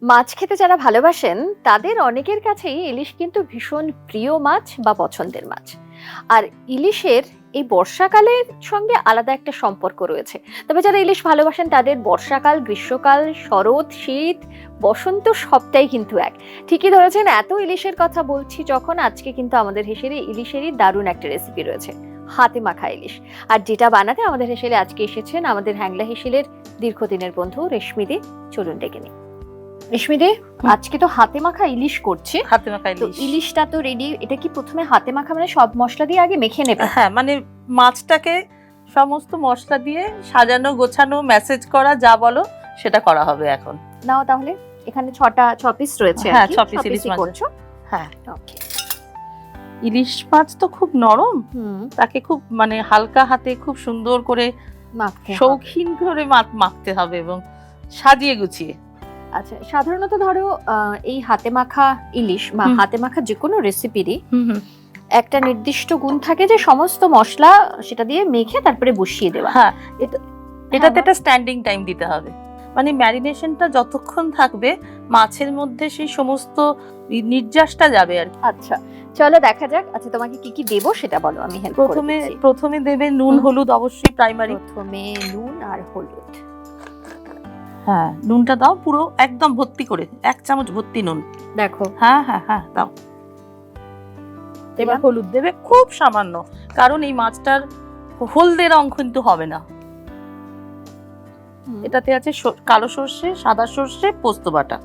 মাছ খেতে যারা ভালোবাসেন তাদের অনেকের কাছেই ইলিশ কিন্তু ভীষণ প্রিয় মাছ বা পছন্দের মাছ। আর ইলিশের এই বর্ষাকালের সঙ্গে আলাদা একটা সম্পর্ক রয়েছে। তবে যারা ইলিশ ভালোবাসেন তাদের বর্ষাকাল, গ্রীষ্মকাল, শরৎ, শীত, বসন্ত সবটাই কিন্তু এক। ঠিকই ধরেছেন, এত ইলিশের কথা বলছি যখন, আজকে কিন্তু আমাদের হেসেলে ইলিশেরই দারুণ একটা রেসিপি রয়েছে, হাতে মাখা ইলিশ। আর যেটা বানাতে আমাদের হেসেলে আজকে এসেছেন আমাদের হ্যাংলা হেসেলের দীর্ঘদিনের বন্ধু রেশমি দি। চলুন ডেকে নিই। রেশমি দে, আজকে তো হাতে মাখা ইলিশ করছি। হাতে মাখা তো ইলিশ, ইলিশটা তো রেডি। এটা কি প্রথমে হাতে মাখা মানে সব মশলা দিয়ে আগে মেখে নেবে? হ্যাঁ, মানে মাছটাকে সমস্ত মশলা দিয়ে সাজানো গোছানো ম্যাসেজ করা যা বলো সেটা করা হবে এখন। নাও তাহলে, এখানে 6 পিস রয়েছে। হ্যাঁ, আর কি 6 পিস 6 ইলিশ পিসই মাছ করছো? হ্যাঁ, ওকে। ইলিশ মাছ তো খুব নরম, হুম, তাকে খুব মানে হালকা হাতে খুব সুন্দর করে মাখতে হবে। শৌখিন করে মাখতে হবে এবং সাজিয়ে গুছিয়ে। আচ্ছা, সাধারণত ধরো এই হাতে মাখা ইলিশ বা হাতে মাখা যে কোনো রেসিপিরই একটা নির্দিষ্ট গুণ থাকে যে সমস্ত মশলা সেটা দিয়ে মেখে তারপরে বসিয়ে দেওয়া। হ্যাঁ, এটাতে একটা স্ট্যান্ডিং টাইম দিতে হবে, মানে ম্যারিনেশনটা যতক্ষণ থাকবে মাছের মধ্যে সেই সমস্ত নির্যাসটা যাবে আর কি। আচ্ছা, চলো দেখা যাক। আচ্ছা, তোমাকে কি কি দেবো সেটা বলো, আমি হেল্প করে দিচ্ছি। প্রথমে দেবে নুন হলুদ, অবশ্যই প্রাইমারি। প্রথমে নুন আর হলুদ। হ্যাঁ, নুনটা দাও পুরো একদম ভর্তি করে, 1 চামচ ভর্তি নুন। দেখো, হ্যাঁ হ্যাঁ হ্যাঁ, দাও। এবার হলুদ দেবে খুব সামান্য, কারণ এই মাছটার হলদে রং কিন্তু হবে না। এটাতে আছে কালো সর্ষে, সাদা সর্ষে, পোস্ত বাটা।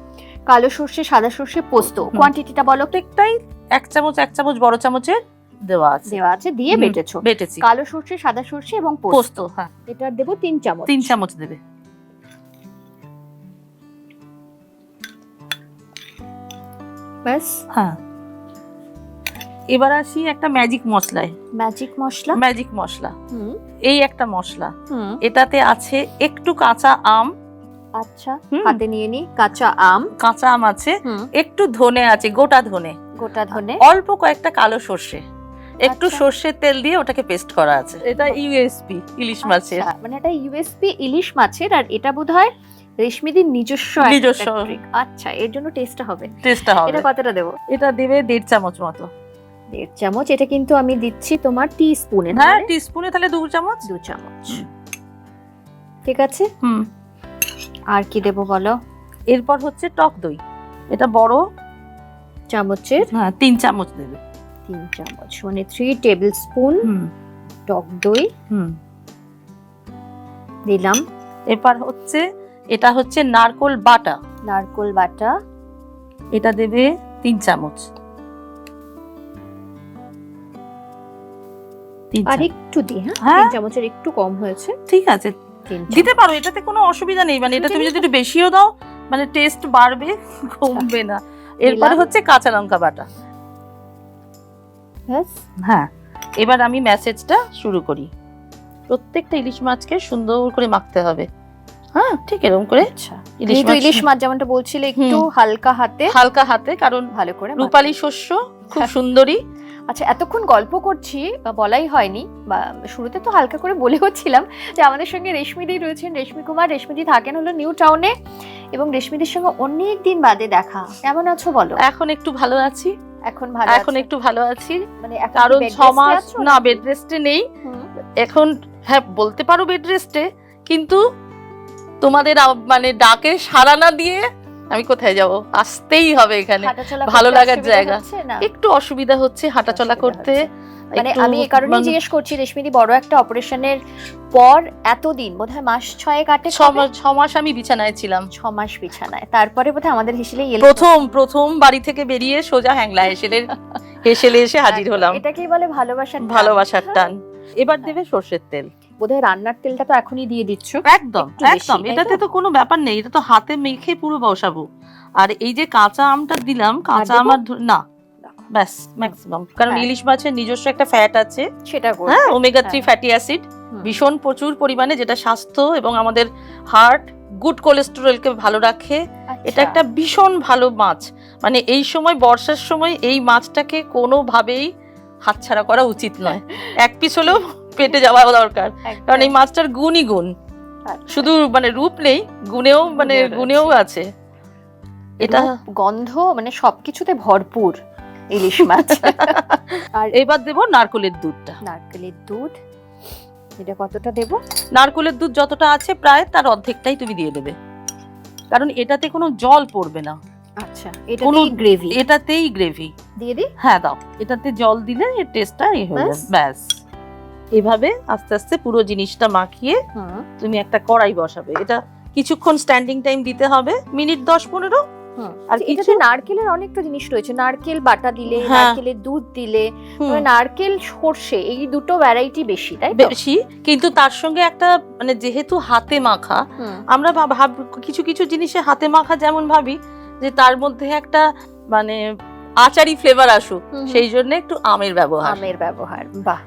কালো সর্ষে, সাদা সর্ষে, পোস্ত। কোয়ান্টিটিটা বলো। প্রত্যেকটাই 1 চামচ বড় চামচের দেওয়া আছে, দিয়ে বেটেছি। কালো সর্ষে, সাদা সর্ষে এবং পোস্ত। হ্যাঁ, এটা দেবো 3 চামচ। 3 চামচ দেবে। ব্যাস। হ্যাঁ, এবার আসি একটা ম্যাজিক মশলায়। ম্যাজিক মশলা এই একটা মশলা, এটাতে আছে একটু কাঁচা আম। আচ্ছা, হাতে নিয়ে নি। কাঁচা আম আছে, একটু ধনে আছে, গোটা ধনে, অল্প কয়েকটা কালো সর্ষে, একটু সর্ষের তেল দিয়ে ওটাকে পেস্ট করা আছে। এটা ইউএসপি ইলিশ মাছের, মানে এটা ইউএসপি ইলিশ মাছের। আর এটা বোধহয় রেশমিদির নিজস্ব। আচ্ছা, এর জন্য টেস্টটা হবে। এটা কতটা দেবো? এটা দেবে 1.5 চামচ মতো। 1.5 চামচ। এটা কিন্তু আমি দিচ্ছি তোমার টিস্পুনে। হ্যাঁ, টিস্পুনে, তাহলে 2 চামচ। ঠিক আছে। আর কি দেবো বলো? এরপর হচ্ছে টক দই। এটা বড় চামচের। হ্যাঁ, 3 চামচ দেবে। 3 চামচ মানে 3 টেবিল স্পুন টক দই দিলাম। এরপর হচ্ছে এটা হচ্ছে নারকোল বাটা। এটা দেবে 3 চামচ। আর একটু দিই। হ্যাঁ, 3 চামচের একটু কম হয়েছে। ঠিক আছে, দিতে পারো, এটাতে কোনো অসুবিধা নেই। মানে এটা তুমি যদি একটু বেশিও দাও মানে টেস্ট বাড়বে, কমবে না। এরপরে হচ্ছে কাঁচা লঙ্কা বাটা। হ্যাঁ, এবার আমি ম্যাসেজটা শুরু করি। প্রত্যেকটা ইলিশ মাছকে সুন্দর করে মাখতে হবে। হ্যাঁ, ঠিক এরকম করে। ইলিশ মাছ যেমনটা বলছিলে, একটু হালকা হাতে, কারণ ভালো করে রূপালী শস্য খুব সুন্দরী। আচ্ছা, এতক্ষণ গল্প করছি বা বলাই হয়নি, বা শুরুতে তো হালকা করে বলে হচ্ছিলাম যে আমাদের সঙ্গে রেশমিদি রয়েছেন, রেশমি কুমার। রেশমিদি থাকেন হলো নিউ টাউনে, এবং রেশমিদির সঙ্গে অনেক দিন বাদে দেখা। কেমন আছো বলো? এখন একটু ভালো আছি। এখন একটু ভালো আছি, মানে কারণ 6 মাস না বেড রেস্টে নেই এখন। হ্যাঁ, বলতে পারো বেড রেস্টে, কিন্তু তোমাদের মানে ডাকে সাড়া না দিয়ে আমি কোথায় যাব? আসতেই হবে এখানে, ভালো লাগার জায়গা। একটু অসুবিধা হচ্ছে হাঁটাচলা করতে। মানে আমি এই কারণেই জিজ্ঞেস করছি, রেশমিদি বড় একটা অপারেশনের পর এতদিন, বোধহয় মাস 6 কাটে। 6 মাস আমি বিছানায় ছিলাম। 6 মাস বিছানায়, তারপরে বোধহয় আমাদের হেসেলে প্রথম বাড়ি থেকে বেরিয়ে সোজা হ্যাংলা হেসেলে এসে হাজির হলাম। এটাকেই বলে ভালোবাসার টান। এবার দেবে সর্ষের তেল। বোধহয় রান্নার তেলটা তো এখনই দিয়ে দিচ্ছ। একদম, এটাতে তো কোনো ব্যাপার নেই, এটা তো হাতে মেখে পুরো বসাবো। আর এই যে কাঁচা আমটা দিলাম, কাঁচা আমার না, ব্যাস ম্যাক্সিমাম। কারণ ইলিশ মাছের নিজস্ব একটা ফ্যাট আছে, সেটা হ্যাঁ, ওমেগা 3 ফ্যাটি অ্যাসিড, ভীষণ প্রচুর পরিমাণে, যেটা স্বাস্থ্য এবং আমাদের হার্ট, গুড কোলেস্টেরলকে ভালো রাখে। এটা একটা ভীষণ ভালো মাছ। মানে এই সময়, বর্ষার সময় এই মাছটাকে কোনোভাবেই হাতছাড়া করা উচিত নয়। 1 পিস হলেও পেটে যাওয়া দরকার, কারণ এই মাছটার গুণ। শুধু মানে রূপ নেই, গুণেও আছে। এটা গন্ধ মানে সবকিছুতে ভরপুর ইলিশ মাছ। আর এবার দেব নারকেলের দুধটা। নারকেলের দুধ, এটা কতটা দেব? নারকেলের দুধ যতটা আছে প্রায় তার অর্ধেকটাই তুমি দিয়ে দেবে, কারণ এটাতে কোনো জল পড়বে না। আচ্ছা, এটাতেই গ্রেভি? এটাতেই গ্রেভি দিয়ে দিই? হ্যাঁ দাও, এটাতে জল দিলে এর টেস্টটা এই হয়ে যাবে। ব্যাস এভাবে আস্তে আস্তে পুরো জিনিসটা মাখিয়ে তুমি একটা কড়াই বসাবে। এটা কিছুক্ষণ স্ট্যান্ডিং টাইম দিতে হবে, মিনিট 10-15। আর এটাতে নারকেলের অনেকটা জিনিস রয়েছে, নারকেল বাটা দিলে, নারকেলের দুধ দিলে, নারকেল সরষে এই দুটো ভ্যারাইটি বেশি, তাই তো? বেশি, কিন্তু তার সঙ্গে একটা মানে যেহেতু হাতে মাখা, আমরা ভাব কিছু কিছু জিনিসে হাতে মাখা যেমন ভাবি যে তার মধ্যে একটা মানে আচারি ফ্লেভার আসুক, সেই জন্য একটু আমের ব্যবহার। বাহ,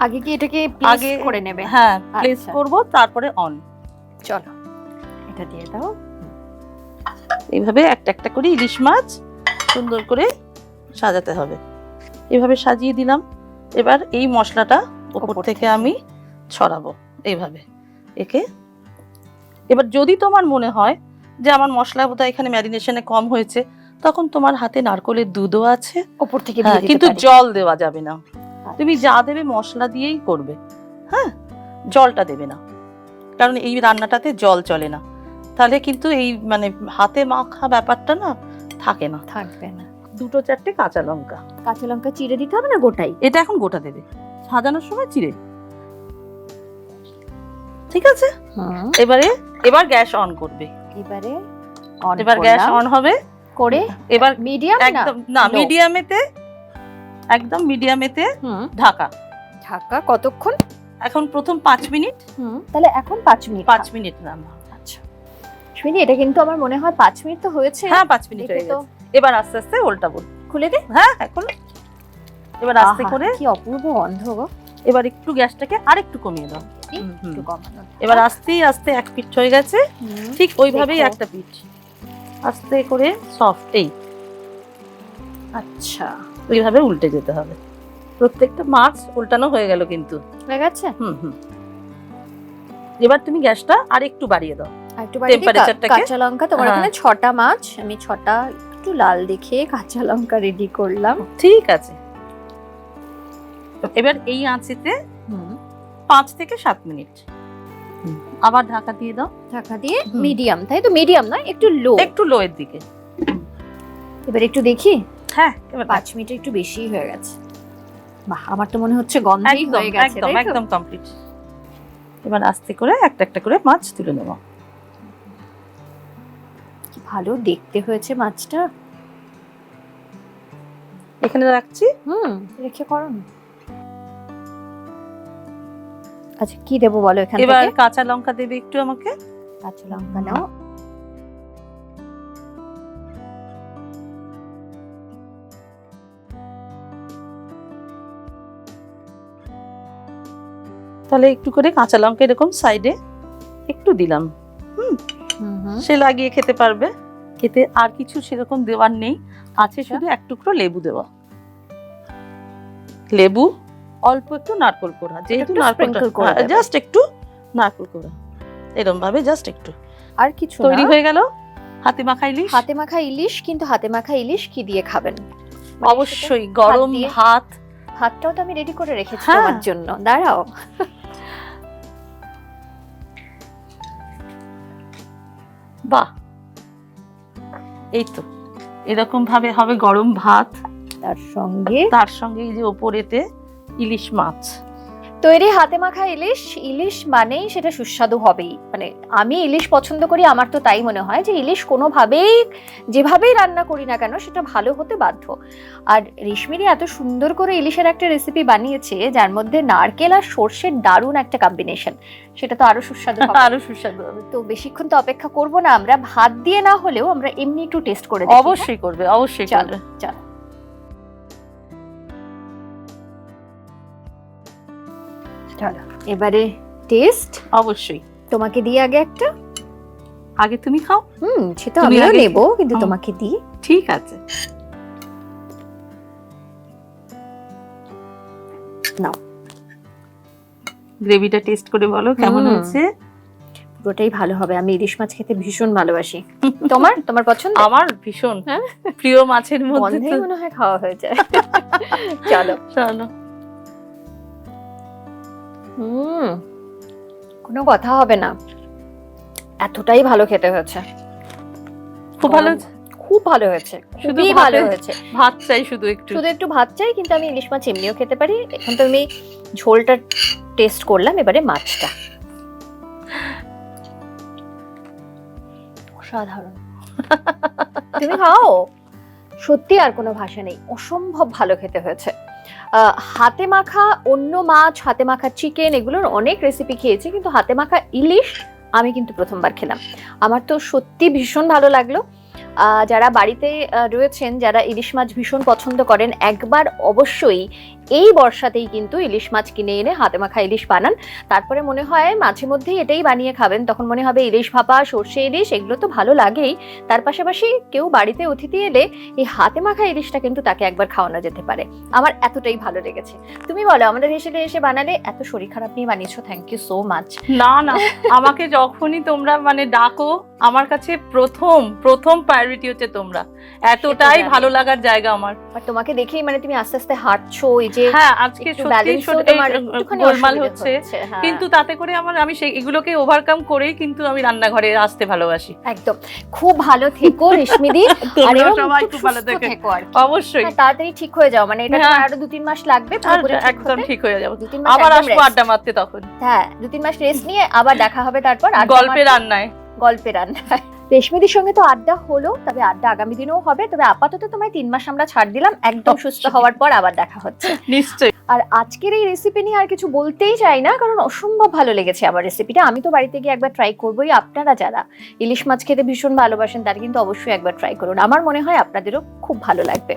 আগে কি এটাকে প্লেস করে নেবে? হ্যাঁ, প্লেস করব, তারপরে অন। চলো এটা দিয়ে দাও। এইভাবে একটা একটা করে ইলিশ মাছ সুন্দর করে সাজাতে হবে। এইভাবে সাজিয়ে দিলাম। এবার এই মশলাটা উপর থেকে আমি ছড়াবো এইভাবে একে। এবার যদি তোমার মনে হয় যে আমার মশলা বোধহয় এখানে ম্যারিনেশনে কম হয়েছে, তখন তোমার হাতে নারকেলের দুধও আছে, উপর থেকে কিন্তু জল দেওয়া যাবে না। তুমি যা দেবে মশলা দিয়েই করবে, হ্যাঁ, জলটা দেবে না, কারণ এই রান্নাটাতে জল চলে না। তাহলে কিন্তু এই মানে হাতে মাখা ব্যাপারটা না থাকবে না। 2-4টে কাঁচা লঙ্কা চিড়ে দিতে হবে না গোটাই? এটা এখন গোটা দেবে, সাজানোর সময় চিড়ে। ঠিক আছে, এবার গ্যাস অন করবে। এবার গ্যাস অন হবে করে এবার মিডিয়াম না মিডিয়ামেতে, একদম মিডিয়ামেতে ঢাকা। কতক্ষণ? এখন প্রথম 5 মিনিট। তাহলে এখন 5 মিনিট রান্না। আচ্ছা, এটা কিন্তু আমার মনে হয় 5 মিনিট তো হয়েছে। হ্যাঁ, 5 মিনিট হয়ে গেছে। এবার আস্তে আস্তে উল্টাবো। খুলে দে। হ্যাঁ, এখন এবার আস্তে করে। কি অপূর্ব গন্ধ গো। এবার একটু গ্যাসটাকে আরেকটু কমিয়ে দাও। একটু কমানো। এবার আস্তে আস্তে এক পিঠ হয়ে গেছে, ঠিক ওইভাবেই একটা পিঠ আস্তে করে সফটেই। আচ্ছা, ওইভাবে উল্টে যেতে হবে। প্রত্যেকটা মাছ উল্টানো হয়ে গেল কিন্তু। হয়ে গেছে? এবার তুমি গ্যাসটা আরেকটু বাড়িয়ে দাও। কাঁচা লঙ্কা তোমার এখানে 6টা মাছ, আমি 6টা একটু লাল দেখে কাঁচা লঙ্কা রেডি করলাম। ঠিক আছে, এবার এই আঁচেতে 5 থেকে 7 মিনিট আবার ঢাকা দিয়ে দাও। ঢাকা দিয়ে মিডিয়াম, তাই তো? মিডিয়াম না, একটু লো এর দিকে। এবার একটু দেখি। হ্যাঁ, এবার 5 মিনিট একটু বেশি হয়ে গেছে। বাহ, আমার তো মনে হচ্ছে গন্ধই হয়ে গেছে। একদম কমপ্লিট। এবার আস্তে করে একটা একটা করে মাছ তুলে নেব। কি ভালো দেখতে হয়েছে মাছটা। এখানে রাখছি। রেখে করো না। আচ্ছা, কি দেবো বলো এখানে? এবার কাঁচা লঙ্কা দেবে একটু আমাকে। কাঁচা লঙ্কা নাও। তাহলে একটু করে কাঁচা লঙ্কা এরকম সাইডে একটু দিলাম। সে লাগিয়ে খেতে পারবে। খেতে আর কিছু সেরকম দেওয়ার নেই, আছে শুধু এক টুকরো লেবু দেওয়া। লেবু, অল্প একটু নারকেল কোড়া, যেহেতু জাস্ট একটু নারকেল কোড়া, এরকম ভাবে জাস্ট একটু। আর কিছু তৈরি হয়ে গেল হাতে মাখা ইলিশ। হাতে মাখা ইলিশ, কিন্তু হাতে মাখা ইলিশ কি দিয়ে খাবেন? অবশ্যই গরম ভাত। ভাতটাও তো আমি রেডি করে রেখেছি তোমার জন্য, দাঁড়াও। বাহ, এই তো এরকম ভাবে হবে গরম ভাত, তার সঙ্গে এই যে ওপরেতে ইলিশ মাছ তৈরি। হাতে মাখা ইলিশ। ইলিশ মানেই সেটা সুস্বাদু হবেই। মানে আমি ইলিশ পছন্দ করি, আমার তো তাই মনে হয় যে ইলিশ কোনোভাবেই যেভাবেই রান্না করি না কেন সেটা ভালো হতে বাধ্য। আর রেশমিদি এত সুন্দর করে ইলিশের একটা রেসিপি বানিয়েছে যার মধ্যে নারকেল আর সর্ষের দারুণ একটা কম্বিনেশন, সেটা তো আরো সুস্বাদু হবে। আরো সুস্বাদু হবে। তো বেশিক্ষণ তো অপেক্ষা করব না, আমরা ভাত দিয়ে না হলেও আমরা এমনি একটু টেস্ট করে দেখি। অবশ্যই করবে, অবশ্যই করবে। চলো। চলো এবারে টেস্ট। অবশ্যই তোমাকে দিই আগে একটা। আগে তুমি খাও। সেটা আমিও নেব, কিন্তু তোমাকে দিই। ঠিক আছে। নাও গ্রেভিটা টেস্ট করে বলো কেমন হুম। হয়েছে। পুরোটাই ভালো হবে, আমি ইলিশ মাছ খেতে ভীষণ ভালোবাসি। তোমার পছন্দ? আমার ভীষণ হ্যাঁ? প্রিয় মাছের মধ্যে গন্ধেই তো। মনে হয় খাওয়া হয়ে যায়। চলো। চলো। কোনো কথা হবে না, এতটাই ভালো খেতে হয়েছে। খুব ভালো হয়েছে। খুব ভালো হয়েছে, শুধু খুবই ভালো ভাতে- হয়েছে। ভাত চাই শুধু একটু। শুধু একটু ভাত চাই, কিন্তু আমি ইলিশ মাছ এমনিও খেতে পারি। এখন তো আমি ঝোলটা টেস্ট করলাম, এবারে মাছটা। অসাধারণ। তুমি খাও, সত্যি আর কোনো ভাষা নেই, অসম্ভব ভালো খেতে হয়েছে। হাতে মাখা অন্য মাছ, হাতে মাখা চিকেন, এগুলোর অনেক রেসিপি খেয়েছি, কিন্তু হাতে মাখা ইলিশ আমি কিন্তু প্রথমবার খেলাম। আমার তো সত্যি ভীষণ ভালো লাগলো। যারা বাড়িতে রয়েছেন, যারা ইলিশ মাছ ভীষণ পছন্দ করেন, একবার অবশ্যই এই বর্ষাতেই কিন্তু ইলিশ মাছ কিনে এনে হাতে মাখা ইলিশ বানান। তারপরে মনে হয় মাঝে মধ্যেই এটাই বানিয়ে খাবেন, তখন মনে হবে ইলিশ ভাপা, সর্ষে ইলিশ, এগুলো তো ভালো লাগেই। তার পাশাপাশি কেউ বাড়িতে অতিথি এলে এই হাতে মাখা ইলিশটা কিন্তু তাকে একবার খাওয়ানো যেতে পারে। আমার এতটাই ভালো লেগেছে। তুমি বলো, আমাদের হেসেলে এসে বানালে, এত শরীর খারাপ নিয়ে বানিয়েছো, থ্যাংক ইউ সো মাচ। না না, আমাকে যখনই তোমরা মানে ডাকো, আমার কাছে প্রথম প্রায়োরিটি হচ্ছে তোমরা। এতটাই জানি। ভালো লাগার জায়গা আমার। আর তোমাকে দেখেই মানে তুমি আস্তে আস্তে হাঁটছো, এই যে হ্যাঁ, আজকে একটু সত্যি balance-এও সত্যি তোমার একটুখানি গোলমাল অসুবিধা হচ্ছে, হ্যাঁ। কিন্তু তাতে করে আমি সেই এগুলোকে ওভারকাম করেই কিন্তু আমি রান্নাঘরে আসতে ভালোবাসি। একদম, খুব ভালো থেকো রেশমিদি। আর তোমরা এরকম সবাই খুব খুব ভালো সুস্থ থেকো আর কি। অবশ্যই। হ্যাঁ, তাড়াতাড়ি ঠিক হয়ে যাও, মানে এটা হ্যাঁ। তোমার আরো 2-3 মাস লাগবে আর পুরোপুরি ঠিক একদম হতে। ঠিক হয়ে যাবো, 2-3 মাস আবার একদম আসবো rest। আড্ডা মারতে তখন। হ্যাঁ, 2-3 মাস রেস্ট নিয়ে আবার দেখা হবে, তারপর আড্ডা গল্পে মারতে। রান্নায়। গল্পে রান্না। রেশমিদির সঙ্গে তো আড্ডা হলো, তবে আড্ডা আগামী দিনেও হবে। তবে আপাতত তোমায় 3 মাস আমরা ছাড় দিলাম, একদম সুস্থ হওয়ার পর আবার দেখা হচ্ছে। নিশ্চয়ই। আর আজকের এই রেসিপি নিয়ে আর কিছু বলতেই চাই না, কারণ অসম্ভব ভালো লেগেছে আমার রেসিপিটা। আমি তো বাড়িতে গিয়ে একবার ট্রাই করবোই। আপনারা যারা ইলিশ মাছ খেতে ভীষণ ভালোবাসেন, তারা কিন্তু অবশ্যই একবার ট্রাই করুন। আমার মনে হয় আপনাদেরও খুব ভালো লাগবে।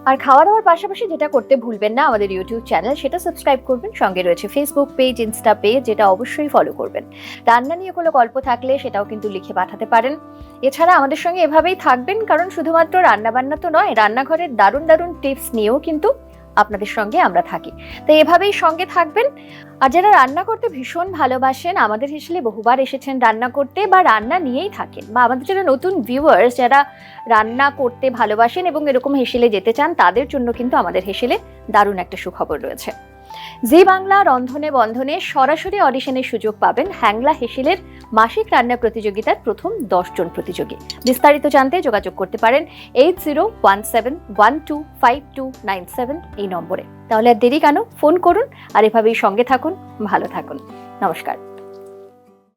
আর খাওয়া দাওয়ার পাশাপাশি যেটা করতে ভুলবেন না, আমাদের ইউটিউব চ্যানেল, সেটা সাবস্ক্রাইব করবেন। সঙ্গে রয়েছে ফেসবুক পেজ, ইনস্টা পেজ, যেটা অবশ্যই ফলো করবেন। রান্না নিয়ে কোনো গল্প থাকলে সেটাও কিন্তু লিখে পাঠাতে পারেন। এছাড়া আমাদের সঙ্গে এভাবেই থাকবেন, কারণ শুধুমাত্র রান্না বান্না তো নয়, রান্নাঘরের দারুণ দারুণ টিপস নিয়েও কিন্তু আপনাদের সঙ্গে আমরা থাকি। তো এভাবেই সঙ্গে থাকবেন। আর যারা রান্না করতে ভীষণ ভালোবাসেন, আমাদের হেসেলে বহুবার এসেছেন রান্না করতে, বা রান্না নিয়েই থাকেন, বা আমাদের যারা নতুন ভিউয়ার্স যারা রান্না করতে ভালোবাসেন এবং এরকম হেসেলে যেতে চান, তাদের জন্য কিন্তু আমাদের হেসেলে দারুণ একটা সুখবর রয়েছে। জি বাংলা রন্ধনে বন্ধনে সরাসরি অডিশনের সুযোগ পাবেন হ্যাংলা হেসেলের মাসিক রান্না প্রতিযোগিতার প্রথম 10 জন প্রতিযোগী। বিস্তারিত জানতে যোগাযোগ করতে পারেন 8017125297 এই নম্বরে। তাহলে আর দেরি কেন, ফোন করুন। আর এভাবেই সঙ্গে থাকুন, ভালো থাকুন। নমস্কার।